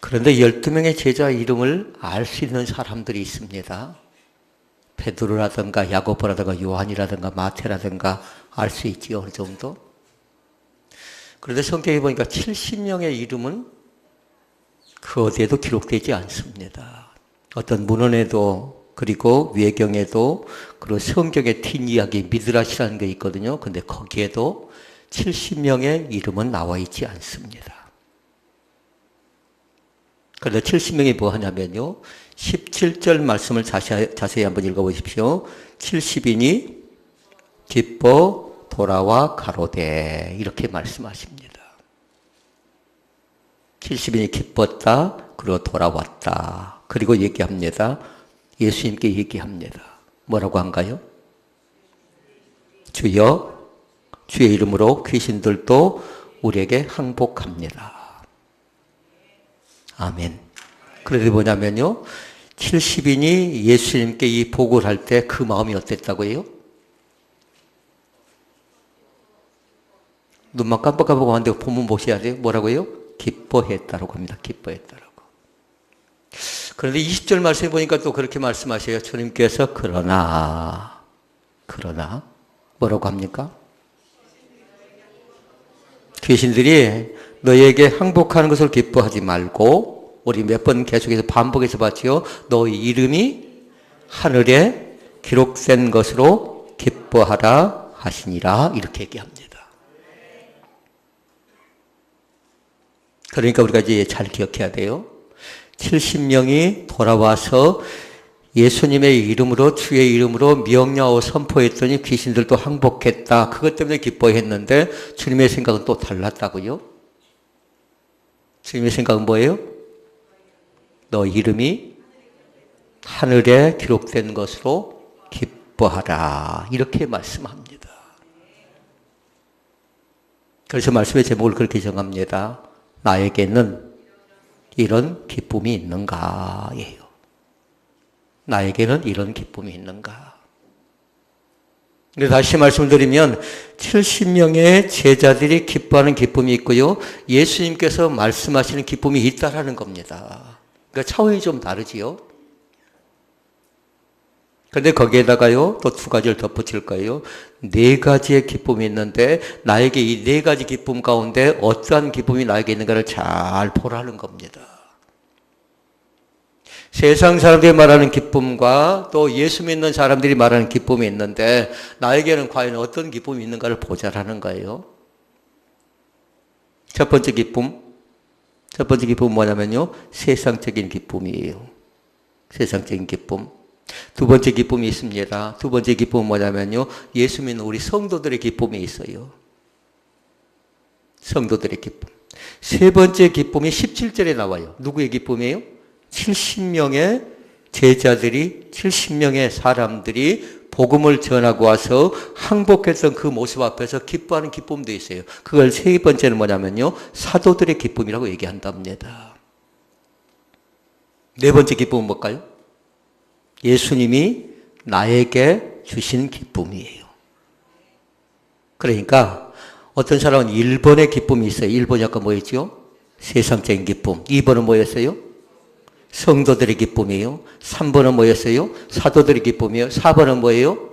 그런데 12명의 제자 이름을 알 수 있는 사람들이 있습니다. 베드로라든가 야고보라든가 요한이라든가 마태라든가 알 수 있지요, 어느 정도. 그런데 성경에 보니까 70명의 이름은 그 어디에도 기록되지 않습니다. 어떤 문헌에도 그리고 외경에도 그리고 성경의 뒷이야기 미드라시라는 게 있거든요. 근데 거기에도 70명의 이름은 나와 있지 않습니다. 그런데 70명이 뭐 하냐면요. 17절 말씀을 자세히 한번 읽어보십시오. 70인이 기뻐 돌아와 가로되 이렇게 말씀하십니다. 70인이 기뻤다. 그리고 돌아왔다. 그리고 얘기합니다. 예수님께 얘기합니다. 뭐라고 한가요? 주여 주의 이름으로 귀신들도 우리에게 항복합니다. 아멘. 그런데 뭐냐면요. 70인이 예수님께 이 보고를 할 때 그 마음이 어땠다고요? 눈만 깜빡깜빡 하는데 본문 보셔야 돼요. 뭐라고요? 기뻐했다라고 합니다. 기뻐했다라고. 그런데 20절 말씀에 보니까 또 그렇게 말씀하셔요. 주님께서 그러나 뭐라고 합니까? 귀신들이 너에게 항복하는 것을 기뻐하지 말고 우리 몇 번 계속해서 반복해서 봤지요. 너의 이름이 하늘에 기록된 것으로 기뻐하라 하시니라 이렇게 얘기합니다. 그러니까 우리가 이제 잘 기억해야 돼요. 70명이 돌아와서 예수님의 이름으로 주의 이름으로 명령하고 선포했더니 귀신들도 항복했다. 그것 때문에 기뻐했는데 주님의 생각은 또 달랐다고요. 주님의 생각은 뭐예요? 너 이름이 하늘에 기록된 것으로 기뻐하라. 이렇게 말씀합니다. 그래서 말씀의 제목을 그렇게 정합니다. 나에게는 이런 기쁨이 있는가예요. 나에게는 이런 기쁨이 있는가. 근데 다시 말씀을 드리면 70명의 제자들이 기뻐하는 기쁨이 있고요. 예수님께서 말씀하시는 기쁨이 있다라는 겁니다. 그러니까 차원이 좀 다르지요. 그런데 거기에다가요. 또 두 가지를 덧붙일 거예요. 네 가지의 기쁨이 있는데 나에게 이 네 가지 기쁨 가운데 어떠한 기쁨이 나에게 있는가를 잘 보라는 겁니다. 세상 사람들이 말하는 기쁨과 또 예수 믿는 사람들이 말하는 기쁨이 있는데 나에게는 과연 어떤 기쁨이 있는가를 보자라는 거예요. 첫 번째 기쁨은 뭐냐면요. 세상적인 기쁨이에요. 세상적인 기쁨. 두 번째 기쁨이 있습니다. 두 번째 기쁨은 뭐냐면요. 예수 믿는 우리 성도들의 기쁨이 있어요. 성도들의 기쁨. 세 번째 기쁨이 17절에 나와요. 누구의 기쁨이에요? 70명의 제자들이 70명의 사람들이 복음을 전하고 와서 항복했던 그 모습 앞에서 기뻐하는 기쁨도 있어요. 그걸 세 번째는 뭐냐면요. 사도들의 기쁨이라고 얘기한답니다. 네 번째 기쁨은 뭘까요? 예수님이 나에게 주신 기쁨이에요. 그러니까 어떤 사람은 1번의 기쁨이 있어요. 1번이 아까 뭐였죠? 세상적인 기쁨. 2번은 뭐였어요? 성도들의 기쁨이에요. 3번은 뭐였어요? 사도들의 기쁨이에요. 4번은 뭐예요?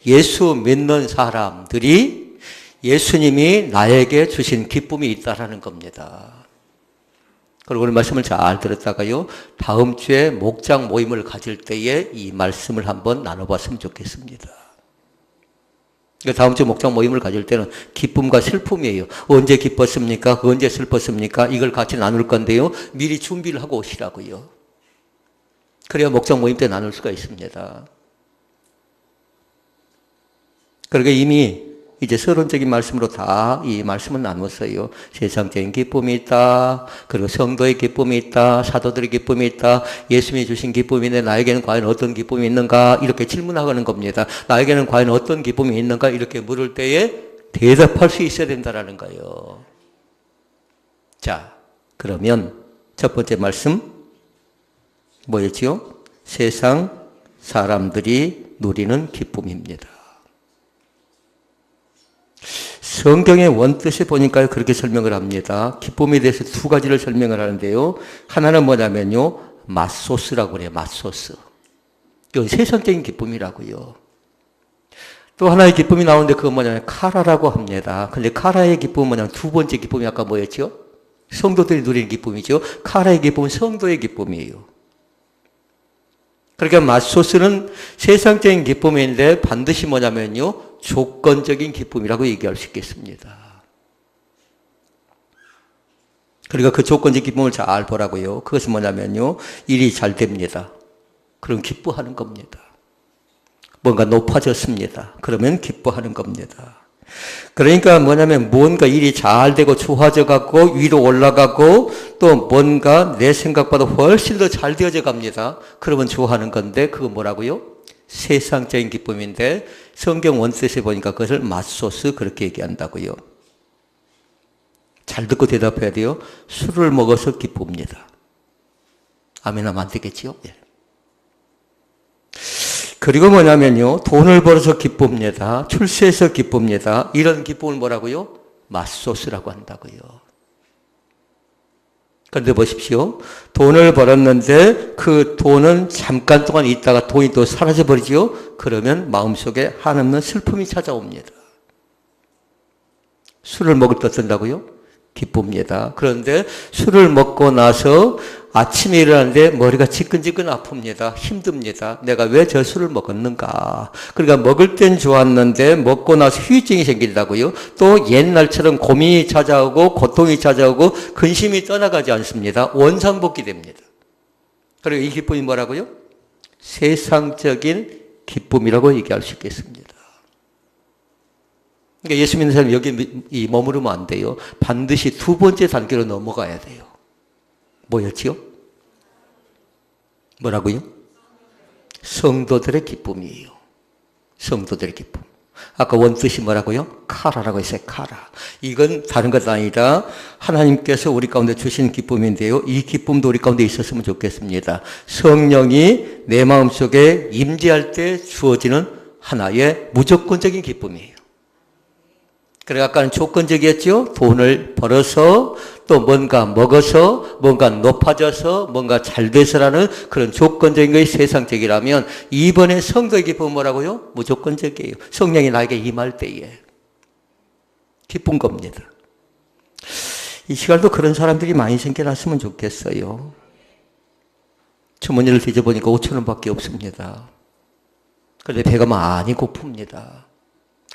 예수 믿는 사람들이 예수님이 나에게 주신 기쁨이 있다라는 겁니다. 그리고 오늘 말씀을 잘 들었다가요. 다음 주에 목장 모임을 가질 때에 이 말씀을 한번 나눠봤으면 좋겠습니다. 그러니까 다음 주 목장 모임을 가질 때는 기쁨과 슬픔이에요. 언제 기뻤습니까? 언제 슬펐습니까? 이걸 같이 나눌 건데요. 미리 준비를 하고 오시라고요. 그래야 목장 모임 때 나눌 수가 있습니다. 그러니까 이미 이제 서론적인 말씀으로 다 이 말씀을 나눴어요. 세상적인 기쁨이 있다. 그리고 성도의 기쁨이 있다. 사도들의 기쁨이 있다. 예수님이 주신 기쁨이 있는데 나에게는 과연 어떤 기쁨이 있는가? 이렇게 질문하는 겁니다. 나에게는 과연 어떤 기쁨이 있는가? 이렇게 물을 때에 대답할 수 있어야 된다는 거예요. 자, 그러면 첫 번째 말씀 뭐였지요? 세상 사람들이 누리는 기쁨입니다. 성경의 원뜻에 보니까 그렇게 설명을 합니다. 기쁨에 대해서 두 가지를 설명을 하는데요. 하나는 뭐냐면요. 맛소스라고 그래요. 맛소스. 이건 세상적인 기쁨이라고요. 또 하나의 기쁨이 나오는데 그건 뭐냐면 카라라고 합니다. 근데 카라의 기쁨은 뭐냐면 두 번째 기쁨이 아까 뭐였죠? 성도들이 누리는 기쁨이죠. 카라의 기쁨은 성도의 기쁨이에요. 그러니까 맛소스는 세상적인 기쁨인데 반드시 뭐냐면요. 조건적인 기쁨이라고 얘기할 수 있겠습니다. 그러니까 그 조건적 기쁨을 잘 보라고요. 그것은 뭐냐면요. 일이 잘 됩니다. 그럼 기뻐하는 겁니다. 뭔가 높아졌습니다. 그러면 기뻐하는 겁니다. 그러니까 뭐냐면 뭔가 일이 잘 되고 좋아져 가고 위로 올라가고 또 뭔가 내 생각보다 훨씬 더 잘 되어져 갑니다. 그러면 좋아하는 건데 그거 뭐라고요? 세상적인 기쁨인데 성경 원뜻에 보니까 그것을 맛소스 그렇게 얘기한다고요. 잘 듣고 대답해야 돼요. 술을 먹어서 기쁩니다. 아멘 하면 안 되겠지요? 예. 그리고 뭐냐면요. 돈을 벌어서 기쁩니다. 출세해서 기쁩니다. 이런 기쁨을 뭐라고요? 맛소스라고 한다고요. 그런데 보십시오. 돈을 벌었는데 그 돈은 잠깐 동안 있다가 돈이 또 사라져버리죠. 그러면 마음속에 한없는 슬픔이 찾아옵니다. 술을 먹을 때 어떤다고요? 기쁩니다. 그런데 술을 먹고 나서 아침에 일어나는데 머리가 지끈지끈 아픕니다. 힘듭니다. 내가 왜 저 술을 먹었는가. 그러니까 먹을 땐 좋았는데 먹고 나서 후유증이 생긴다고요. 또 옛날처럼 고민이 찾아오고 고통이 찾아오고 근심이 떠나가지 않습니다. 원상복귀 됩니다. 그리고 이 기쁨이 뭐라고요? 세상적인 기쁨이라고 얘기할 수 있겠습니다. 그러니까 예수 믿는 사람이 여기 머무르면 안 돼요. 반드시 두 번째 단계로 넘어가야 돼요. 뭐였지요? 뭐라고요? 성도들의 기쁨이에요. 성도들의 기쁨. 아까 원뜻이 뭐라고요? 카라라고 했어요. 카라. 이건 다른 것 아니라 하나님께서 우리 가운데 주신 기쁨인데요. 이 기쁨도 우리 가운데 있었으면 좋겠습니다. 성령이 내 마음속에 임재할 때 주어지는 하나의 무조건적인 기쁨이에요. 그래 아까는 조건적이었죠. 돈을 벌어서 또 뭔가 먹어서 뭔가 높아져서 뭔가 잘 돼서라는 그런 조건적인 것이 세상적이라면 이번에 성도의 기쁨은 뭐라고요? 무조건적이에요. 성령이 나에게 임할 때에 기쁜 겁니다. 이 시간도 그런 사람들이 많이 생겨났으면 좋겠어요. 주머니를 뒤져보니까 5,000원밖에 없습니다. 그런데 배가 많이 고픕니다.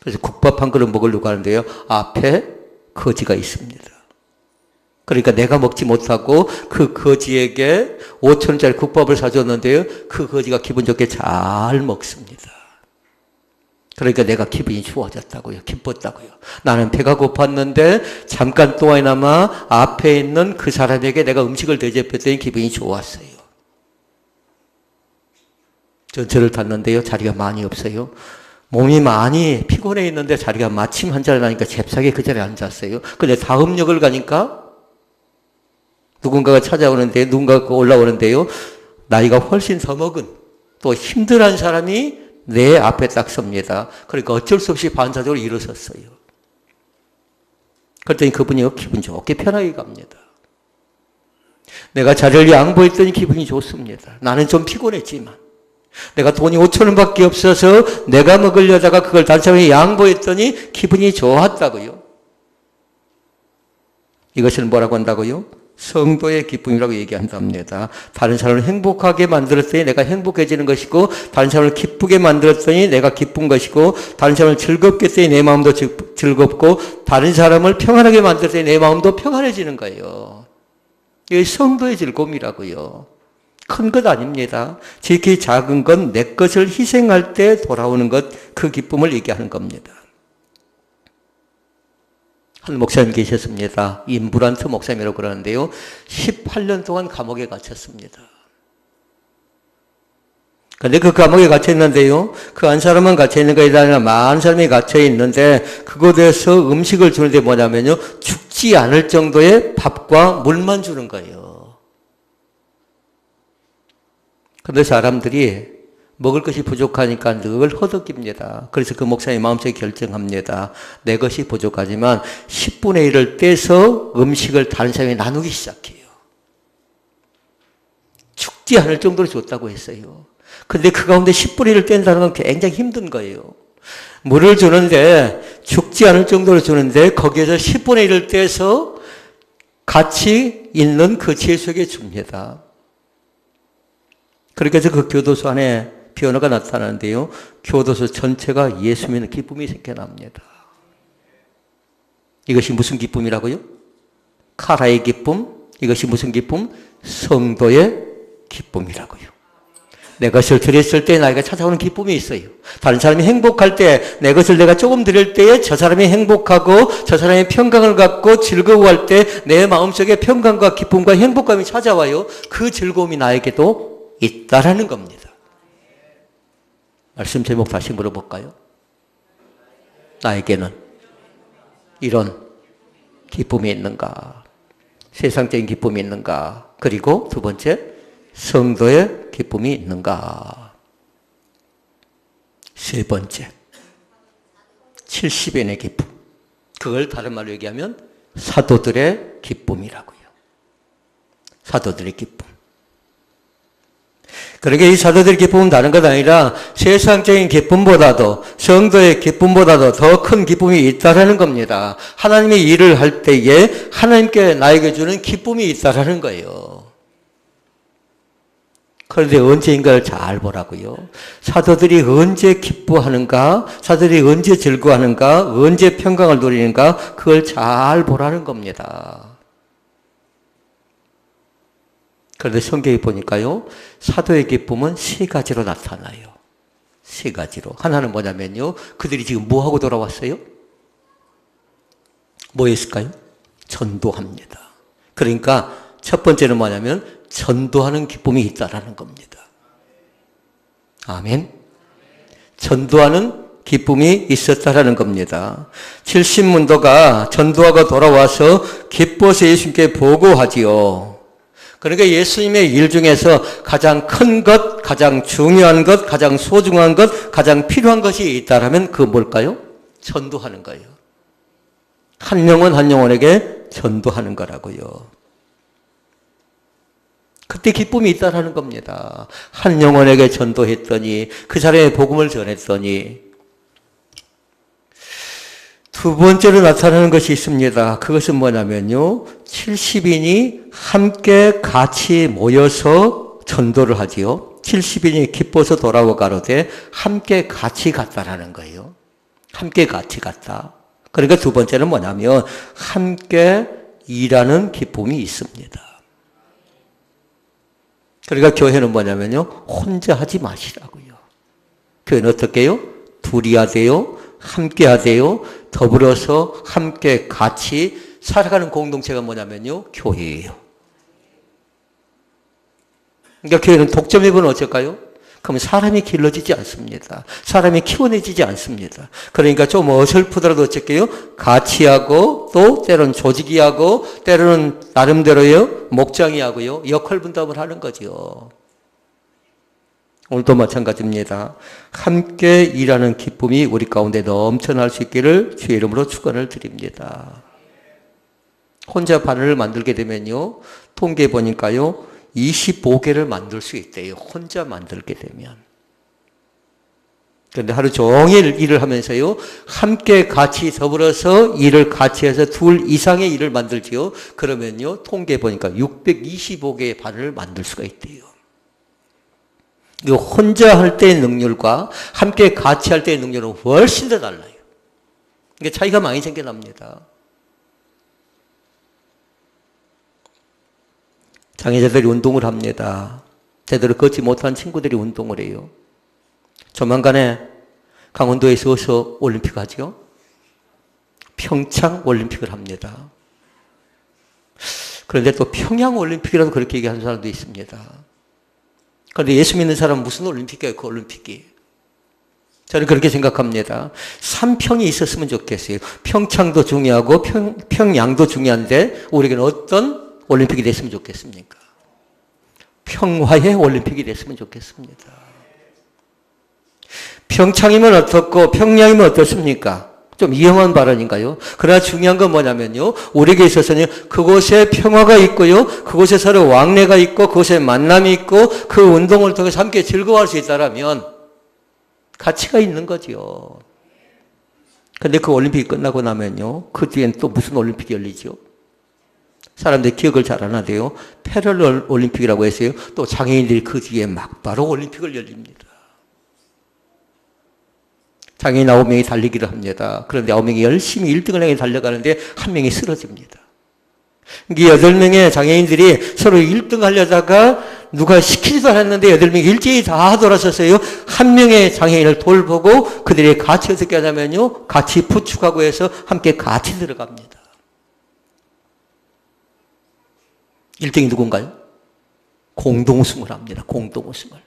그래서 국밥 한 그릇 먹으려고 하는데요. 앞에 거지가 있습니다. 그러니까 내가 먹지 못하고 그 거지에게 5,000원짜리 국밥을 사줬는데요. 그 거지가 기분 좋게 잘 먹습니다. 그러니까 내가 기분이 좋아졌다고요. 기뻤다고요. 나는 배가 고팠는데 잠깐 동안이나마 앞에 있는 그 사람에게 내가 음식을 대접했더니 기분이 좋았어요. 전철을 탔는데요. 자리가 많이 없어요. 몸이 많이 피곤해 있는데 자리가 마침 한 자리에 나니까 잽싸게 그 자리에 앉았어요. 근데 다음 역을 가니까 누군가가 찾아오는데 누군가가 올라오는데요. 나이가 훨씬 더 먹은 또 힘들한 사람이 내 앞에 딱 섭니다. 그러니까 어쩔 수 없이 반사적으로 일어섰어요. 그랬더니 그분이 기분 좋게 편하게 갑니다. 내가 자리를 양보했더니 기분이 좋습니다. 나는 좀 피곤했지만 내가 돈이 5,000원밖에 없어서 내가 먹으려다가 그걸 다른 사람에게 양보했더니 기분이 좋았다고요. 이것을 뭐라고 한다고요? 성도의 기쁨이라고 얘기한답니다. 다른 사람을 행복하게 만들었더니 내가 행복해지는 것이고 다른 사람을 기쁘게 만들었더니 내가 기쁜 것이고 다른 사람을 즐겁게 했더니 내 마음도 즐겁고 다른 사람을 평안하게 만들었더니 내 마음도 평안해지는 거예요. 이게 성도의 즐거움이라고요. 큰 것 아닙니다. 지극히 작은 건 내 것을 희생할 때 돌아오는 것, 그 기쁨을 얘기하는 겁니다. 한 목사님 계셨습니다. 임브란트 목사님이라고 그러는데요. 18년 동안 감옥에 갇혔습니다. 그런데 그 감옥에 갇혀있는데요. 그 한 사람은 갇혀있는 것이 아니라 많은 사람이 갇혀있는데 그곳에서 음식을 주는데 뭐냐면요. 죽지 않을 정도의 밥과 물만 주는 거예요. 그런데 사람들이 먹을 것이 부족하니까 늘 허덕입니다. 그래서 그 목사님 마음속에 결정합니다. 내 것이 부족하지만 10분의 1을 떼서 음식을 다른 사람에게 나누기 시작해요. 죽지 않을 정도로 줬다고 했어요. 근데 그 가운데 10분의 1을 뗀다는 건 굉장히 힘든 거예요. 물을 주는데 죽지 않을 정도로 주는데 거기에서 10분의 1을 떼서 같이 있는 그 채소에게 줍니다. 그렇게 해서 그 교도소 안에 변화가 나타나는데요. 교도소 전체가 예수 믿는 기쁨이 생겨납니다. 이것이 무슨 기쁨이라고요? 카라의 기쁨. 이것이 무슨 기쁨? 성도의 기쁨이라고요. 내 것을 드렸을 때 나에게 찾아오는 기쁨이 있어요. 다른 사람이 행복할 때 내 것을 내가 조금 드릴 때에 저 사람이 행복하고 저 사람이 평강을 갖고 즐거워할 때 내 마음속에 평강과 기쁨과 행복감이 찾아와요. 그 즐거움이 나에게도 있다라는 겁니다. 말씀 제목 다시 물어볼까요? 나에게는 이런 기쁨이 있는가? 세상적인 기쁨이 있는가? 그리고 두 번째, 성도의 기쁨이 있는가? 세 번째, 70인의 기쁨. 그걸 다른 말로 얘기하면 사도들의 기쁨이라고요. 사도들의 기쁨. 그러니까 이 사도들의 기쁨은 다른 것 아니라 세상적인 기쁨보다도 성도의 기쁨보다도 더 큰 기쁨이 있다라는 겁니다. 하나님의 일을 할 때에 하나님께 나에게 주는 기쁨이 있다라는 거예요. 그런데 언제인가를 잘 보라고요. 사도들이 언제 기뻐하는가, 사도들이 언제 즐거워하는가, 언제 평강을 누리는가, 그걸 잘 보라는 겁니다. 그런데 성경에 보니까요, 사도의 기쁨은 세 가지로 나타나요. 세 가지로. 하나는 뭐냐면요, 그들이 지금 뭐 하고 돌아왔어요? 뭐 했을까요? 전도합니다. 그러니까 첫 번째는 뭐냐면 전도하는 기쁨이 있다라는 겁니다. 아멘. 전도하는 기쁨이 있었다라는 겁니다. 70문도가 전도하고 돌아와서 기뻐서 예수님께 보고하지요. 그러니까 예수님의 일 중에서 가장 큰 것, 가장 중요한 것, 가장 소중한 것, 가장 필요한 것이 있다라면 그건 뭘까요? 전도하는 거예요. 한 영혼 한 영혼에게 전도하는 거라고요. 그때 기쁨이 있다라는 겁니다. 한 영혼에게 전도했더니 그 사람의 복음을 전했더니 두 번째로 나타나는 것이 있습니다. 그것은 뭐냐면요. 70인이 함께 같이 모여서 전도를 하지요. 70인이 기뻐서 돌아와 가로되 함께 같이 갔다라는 거예요. 함께 같이 갔다. 그러니까 두 번째는 뭐냐면 함께 일하는 기쁨이 있습니다. 그러니까 교회는 뭐냐면요. 혼자 하지 마시라고요. 교회는 어떻게 해요? 둘이 하세요. 함께 하세요. 더불어서 함께 같이 살아가는 공동체가 뭐냐면요. 교회예요. 그러니까 교회는 독점해보면 어쩔까요? 그러면 사람이 길러지지 않습니다. 사람이 키워내지지 않습니다. 그러니까 좀 어설프더라도 어쩔게요? 같이 하고 또 때로는 조직이 하고 때로는 나름대로요. 목장이 하고요. 역할 분담을 하는 거죠. 오늘도 마찬가지입니다. 함께 일하는 기쁨이 우리 가운데 넘쳐날 수 있기를 주의 이름으로 축원을 드립니다. 혼자 바늘을 만들게 되면요. 통계해 보니까요. 25개를 만들 수 있대요. 혼자 만들게 되면. 그런데 하루 종일 일을 하면서요. 함께 같이 더불어서 일을 같이 해서 둘 이상의 일을 만들지요. 그러면요. 통계해 보니까 625개의 바늘을 만들 수가 있대요. 이 혼자 할 때의 능률과 함께 같이 할 때의 능률은 훨씬 더 달라요. 이게 차이가 많이 생겨납니다. 장애자들이 운동을 합니다. 제대로 걷지 못한 친구들이 운동을 해요. 조만간에 강원도에서 어서 올림픽 하죠? 평창 올림픽을 합니다. 그런데 또 평양 올림픽이라도 그렇게 얘기하는 사람도 있습니다. 그런데 예수 믿는 사람은 무슨 올림픽이에요? 그 올림픽이. 저는 그렇게 생각합니다. 3평이 있었으면 좋겠어요. 평창도 중요하고 평양도 중요한데 우리에게는 어떤 올림픽이 됐으면 좋겠습니까? 평화의 올림픽이 됐으면 좋겠습니다. 평창이면 어떻고 평양이면 어떻습니까? 좀 위험한 발언인가요? 그러나 중요한 건 뭐냐면요. 우리에게 있어서는 그곳에 평화가 있고요. 그곳에 서로 왕래가 있고 그곳에 만남이 있고 그 운동을 통해서 함께 즐거워할 수 있다면 가치가 있는 거죠. 근데 그 올림픽이 끝나고 나면요. 그 뒤엔 또 무슨 올림픽이 열리죠? 사람들이 기억을 잘 안 하대요. 패럴 올림픽이라고 했어요. 또 장애인들이 그 뒤에 막바로 올림픽을 열립니다. 장애인 9명이 달리기를 합니다. 그런데 9명이 열심히 1등을 향해 달려가는데 한 명이 쓰러집니다. 이 8명의 장애인들이 서로 1등 하려다가 누가 시키지도 않았는데 8명이 일제히 다 돌아섰어요. 한 명의 장애인을 돌보고 그들이 같이 어떻게 하냐면요. 같이 부축하고 해서 함께 같이 들어갑니다. 1등이 누군가요? 공동우승을 합니다. 공동우승을.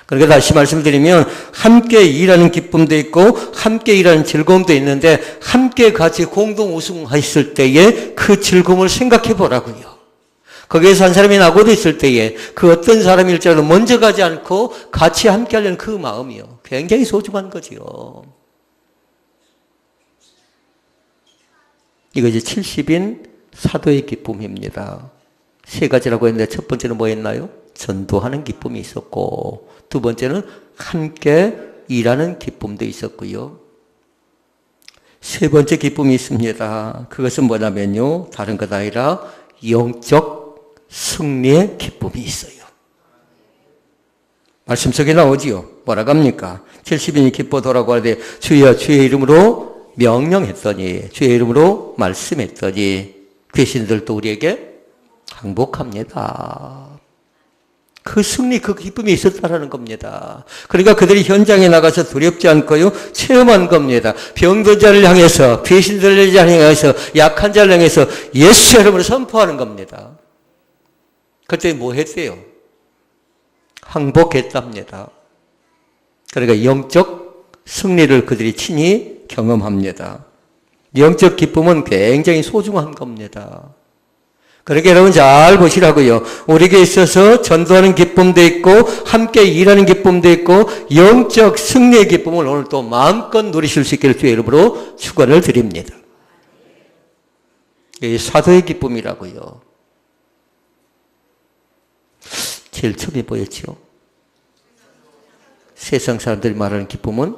그러니까 다시 말씀드리면 함께 일하는 기쁨도 있고 함께 일하는 즐거움도 있는데 함께 같이 공동 우승했을 때에 그 즐거움을 생각해 보라고요. 거기에서 한 사람이 나고도 있을 때에 그 어떤 사람일지라도 먼저 가지 않고 같이 함께 하려는 그 마음이요. 굉장히 소중한 거지요. 이거 이제 70인 사도의 기쁨입니다. 세 가지라고 했는데 첫 번째는 뭐였나요? 전도하는 기쁨이 있었고 두 번째는 함께 일하는 기쁨도 있었고요. 세 번째 기쁨이 있습니다. 그것은 뭐냐면요. 다른 것 아니라 영적 승리의 기쁨이 있어요. 말씀 속에 나오지요. 뭐라고 합니까? 70인이 기뻐도라고 하는데 주여 주의 이름으로 명령했더니 주의 이름으로 말씀했더니 귀신들도 우리에게 항복합니다. 그 승리, 그 기쁨이 있었다라는 겁니다. 그러니까 그들이 현장에 나가서 두렵지 않고요, 체험한 겁니다. 병든 자를 향해서, 귀신들을 향해서, 약한 자를 향해서 예수 이름으로 선포하는 겁니다. 그때 뭐 했대요? 항복했답니다. 그러니까 영적 승리를 그들이 친히 경험합니다. 영적 기쁨은 굉장히 소중한 겁니다. 그러니까 여러분 잘 보시라고요. 우리에게 있어서 전도하는 기쁨도 있고 함께 일하는 기쁨도 있고 영적 승리의 기쁨을 오늘 또 마음껏 누리실 수 있기를 주의 이름으로 축원을 드립니다. 이 사도의 기쁨이라고요. 제일 처음에 보였죠. 세상 사람들이 말하는 기쁨은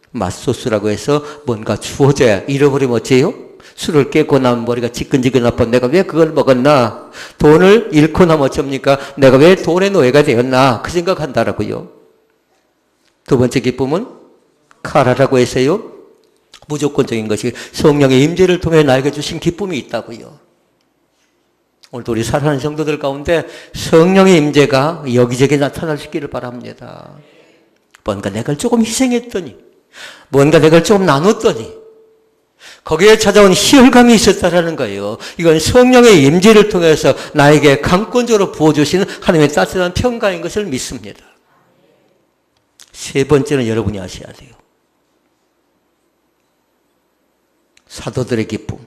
맛소스라고 해서 뭔가 주어져야 잃어버리면 어째요? 술을 깨고 나면 머리가 지끈지끈 아파. 내가 왜 그걸 먹었나? 돈을 잃고 나면 어쩝니까? 내가 왜 돈의 노예가 되었나? 그 생각한다라고요. 두 번째 기쁨은 카라라고 해서요. 무조건적인 것이 성령의 임재를 통해 나에게 주신 기쁨이 있다고요. 오늘도 우리 사랑하는 성도들 가운데 성령의 임재가 여기저기 나타날 수 있기를 바랍니다. 뭔가 내가 조금 희생했더니 뭔가 내가 조금 나눴더니 거기에 찾아온 희열감이 있었다라는 거예요. 이건 성령의 임재를 통해서 나에게 강권적으로 부어주시는 하나님의 따뜻한 평가인 것을 믿습니다. 세 번째는 여러분이 아셔야 돼요. 사도들의 기쁨.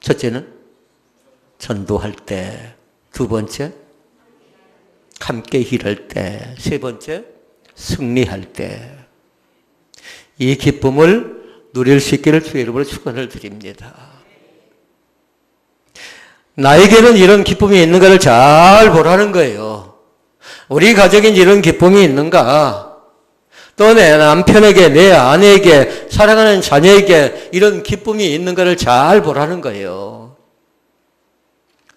첫째는 전도할 때. 두 번째, 함께 일할 때. 세 번째, 승리할 때. 이 기쁨을 누릴 수 있기를 주의 이름으로 축원을 드립니다. 나에게는 이런 기쁨이 있는가를 잘 보라는 거예요. 우리 가족인 이런 기쁨이 있는가? 또 내 남편에게, 내 아내에게, 사랑하는 자녀에게 이런 기쁨이 있는가를 잘 보라는 거예요.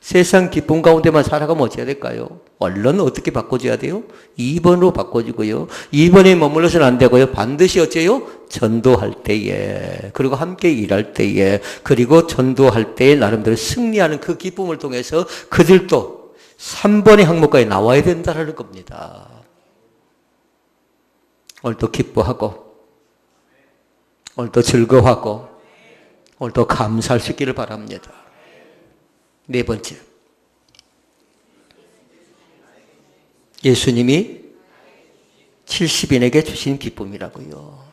세상 기쁨 가운데만 살아가면 어찌해야 될까요? 얼른 어떻게 바꿔줘야 돼요? 2번으로 바꿔주고요. 2번에 머물러서는 안 되고요. 반드시 어째요? 전도할 때에, 그리고 함께 일할 때에, 그리고 전도할 때에 나름대로 승리하는 그 기쁨을 통해서 그들도 3번의 항목까지 나와야 된다는 겁니다. 오늘도 기뻐하고, 오늘도 즐거워하고, 오늘도 감사할 수 있기를 바랍니다. 네 번째, 예수님이 70인에게 주신 기쁨이라고요.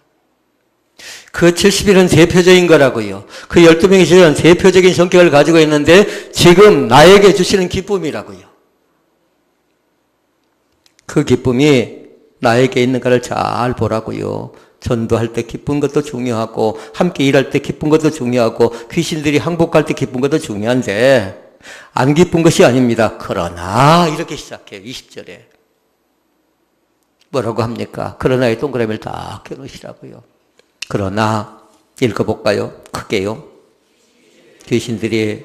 그 70인은 대표적인 거라고요. 그 12명이 지금 대표적인 성격을 가지고 있는데 지금 나에게 주시는 기쁨이라고요. 그 기쁨이 나에게 있는가를 잘 보라고요. 전도할 때 기쁜 것도 중요하고 함께 일할 때 기쁜 것도 중요하고 귀신들이 항복할 때 기쁜 것도 중요한데 안 기쁜 것이 아닙니다. 그러나 이렇게 시작해요. 20절에. 뭐라고 합니까? 그러나의 동그라미를 다 껴놓으시라고요. 그러나 읽어볼까요? 크게요. 귀신들이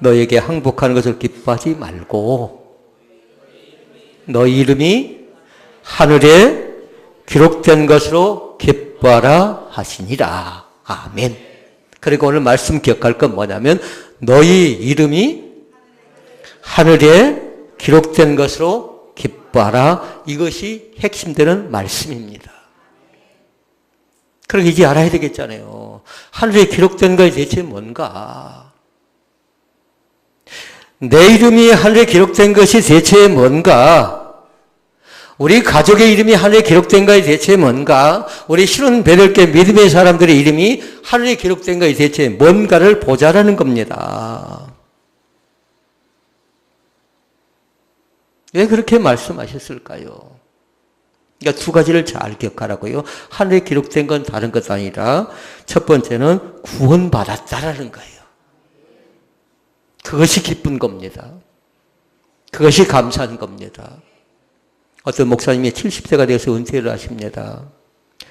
너에게 항복하는 것을 기뻐하지 말고 너희 이름이 하늘에 기록된 것으로 기뻐하라 하시니라. 아멘. 그리고 오늘 말씀 기억할 건 뭐냐면 너희 이름이 하늘에 기록된 것으로 기뻐하라. 이것이 핵심되는 말씀입니다. 그럼 이제 알아야 되겠잖아요. 하늘에 기록된 것이 대체 뭔가? 내 이름이 하늘에 기록된 것이 대체 뭔가? 우리 가족의 이름이 하늘에 기록된 것이 대체 뭔가? 우리 신혼 배들께 믿음의 사람들의 이름이 하늘에 기록된 것이 대체 뭔가를 보자라는 겁니다. 왜 그렇게 말씀하셨을까요? 그러니까 두 가지를 잘 기억하라고요. 하늘에 기록된 건 다른 것 아니라 첫 번째는 구원받았다라는 거예요. 그것이 기쁜 겁니다. 그것이 감사한 겁니다. 어떤 목사님이 70세가 되어서 은퇴를 하십니다.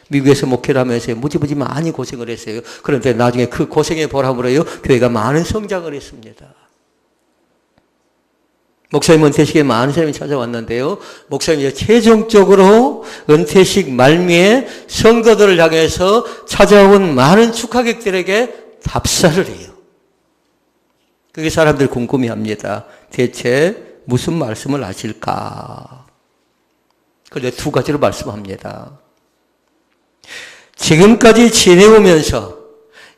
미국에서 목회를 하면서 무지무지 많이 고생을 했어요. 그런데 나중에 그 고생의 보람으로요, 교회가 많은 성장을 했습니다. 목사님 은퇴식에 많은 사람이 찾아왔는데요. 목사님이 최종적으로 은퇴식 말미에 성도들을 향해서 찾아온 많은 축하객들에게 답사를 해요. 그게 사람들 궁금해합니다. 대체 무슨 말씀을 하실까? 그런데 두 가지로 말씀합니다. 지금까지 지내오면서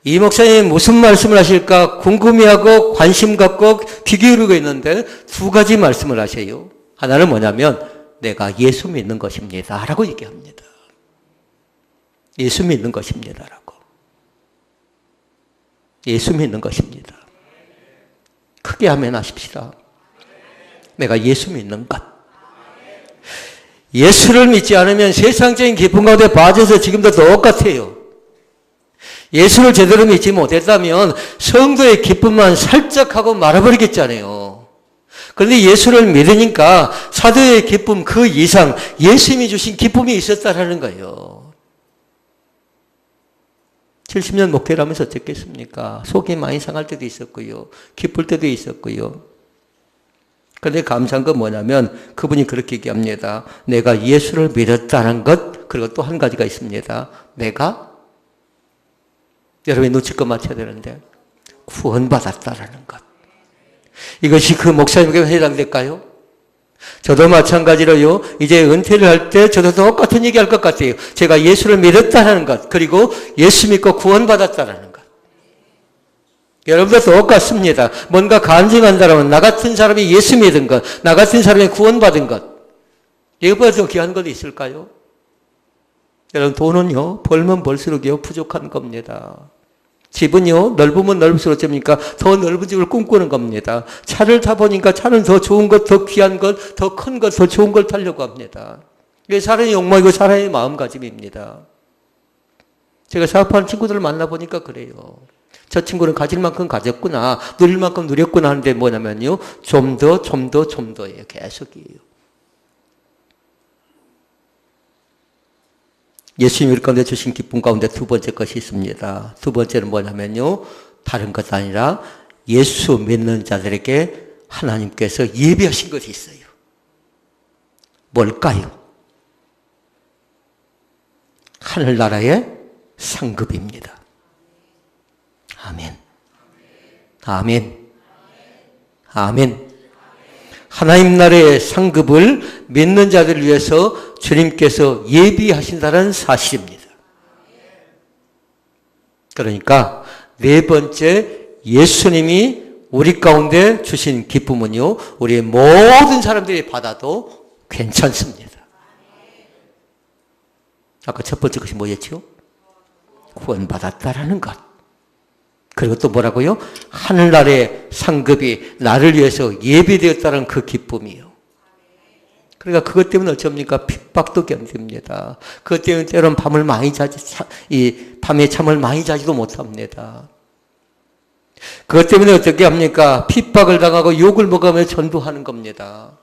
이 목사님이 무슨 말씀을 하실까 궁금해하고 관심 갖고 귀 기울이고 있는데 두 가지 말씀을 하세요. 하나는 뭐냐면 내가 예수 믿는 것입니다 라고 얘기합니다. 예수 믿는 것입니다 라고. 예수 믿는 것입니다. 크게 아멘 하십시다. 내가 예수 믿는 것. 예수를 믿지 않으면 세상적인 기쁨 가운데 빠져서 지금도 똑같아요. 예수를 제대로 믿지 못했다면 성도의 기쁨만 살짝 하고 말아버리겠잖아요. 그런데 예수를 믿으니까 사도의 기쁨 그 이상 예수님이 주신 기쁨이 있었다라는 거예요. 70년 목회를 하면서 어떻겠습니까? 속이 많이 상할 때도 있었고요. 기쁠 때도 있었고요. 그런데 감사한 건 뭐냐면 그분이 그렇게 얘기합니다. 내가 예수를 믿었다는 것, 그리고 또 한 가지가 있습니다. 내가 여러분이 놓칠 것 맞춰야 되는데 구원받았다라는 것. 이것이 그 목사님에게 해당될까요? 저도 마찬가지로요. 이제 은퇴를 할 때 저도 똑같은 얘기할 것 같아요. 제가 예수를 믿었다는 것, 그리고 예수 믿고 구원받았다는 것. 여러분도 똑같습니다. 뭔가 간증한다면 나 같은 사람이 예수 믿은 것, 나 같은 사람이 구원받은 것. 이거보다 더 귀한 것도 있을까요? 여러분 돈은요. 벌면 벌수록요. 부족한 겁니다. 집은요. 넓으면 넓을수록 어쩝니까? 더 넓은 집을 꿈꾸는 겁니다. 차를 타보니까 차는 더 좋은 것, 더 귀한 것, 더 큰 것, 더 좋은 걸 타려고 합니다. 이게 사람의 욕망이고 사람의 마음가짐입니다. 제가 사업하는 친구들을 만나보니까 그래요. 저 친구는 가질 만큼 가졌구나, 누릴 만큼 누렸구나 하는데 뭐냐면요. 좀 더예요. 계속이에요. 예수님이 가운데 주신 기쁨 가운데 두 번째 것이 있습니다. 두 번째는 뭐냐면요. 다른 것 아니라 예수 믿는 자들에게 하나님께서 예비하신 것이 있어요. 뭘까요? 하늘나라의 상급입니다. 아멘. 아멘. 아멘. 하나님 나라의 상급을 믿는 자들을 위해서 주님께서 예비하신다는 사실입니다. 그러니까 네 번째 예수님이 우리 가운데 주신 기쁨은요. 우리 모든 사람들이 받아도 괜찮습니다. 아까 첫 번째 것이 뭐였죠? 구원받았다라는 것. 그리고 또 뭐라고요? 하늘나라의 상급이 나를 위해서 예비되었다는 그 기쁨이요. 그러니까 그것 때문에 어쩝니까? 핍박도 견딥니다. 그것 때문에 때로는 밤에 잠을 많이 자지도 못합니다. 그것 때문에 어떻게 합니까? 핍박을 당하고 욕을 먹으며 전도하는 겁니다.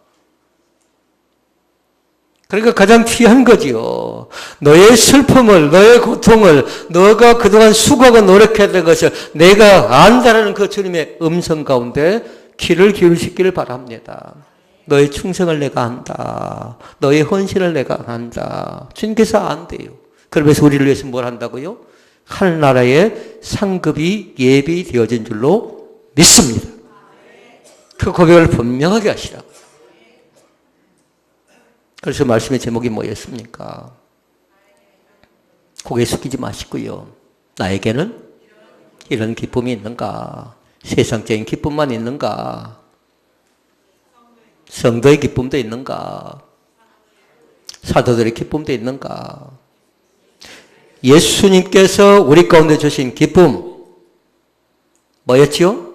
그러니까 가장 귀한 거지요. 너의 슬픔을, 너의 고통을, 너가 그동안 수고하고 노력했던 것을 내가 안다라는 그 주님의 음성 가운데 귀를 기울이시기를 바랍니다. 너의 충성을 내가 안다. 너의 헌신을 내가 안다. 주님께서 안돼요. 그러면서 우리를 위해서 뭘 한다고요? 하늘나라의 상급이 예비되어진 줄로 믿습니다. 그 고백을 분명하게 하시라고. 그래서 말씀의 제목이 뭐였습니까? 고개 숙이지 마시고요. 나에게는 이런 기쁨이 있는가? 세상적인 기쁨만 있는가? 성도의 기쁨도 있는가? 사도들의 기쁨도 있는가? 예수님께서 우리 가운데 주신 기쁨 뭐였지요?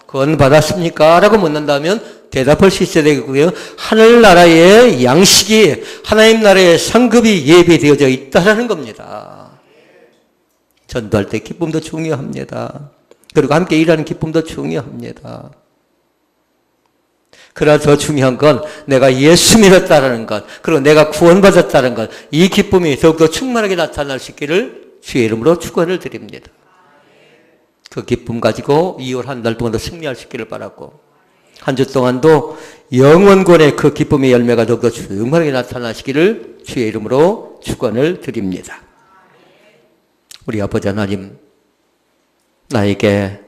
구원 받았습니까? 라고 묻는다면 대답할 수 있어야 되겠고요. 하늘나라의 양식이 하나님 나라의 상급이 예비되어져 있다라는 겁니다. 전도할 때 기쁨도 중요합니다. 그리고 함께 일하는 기쁨도 중요합니다. 그러나 더 중요한 건 내가 예수 믿었다는 것, 그리고 내가 구원받았다는 것, 이 기쁨이 더욱더 충만하게 나타날 수 있기를 주의 이름으로 축원을 드립니다. 그 기쁨 가지고 2월 한 달 동안도 승리할 수 있기를 바라고, 한 주 동안도 영원권의 그 기쁨의 열매가 더욱더 충만하게 나타나시기를 주의 이름으로 축원을 드립니다. 우리 아버지 하나님, 나에게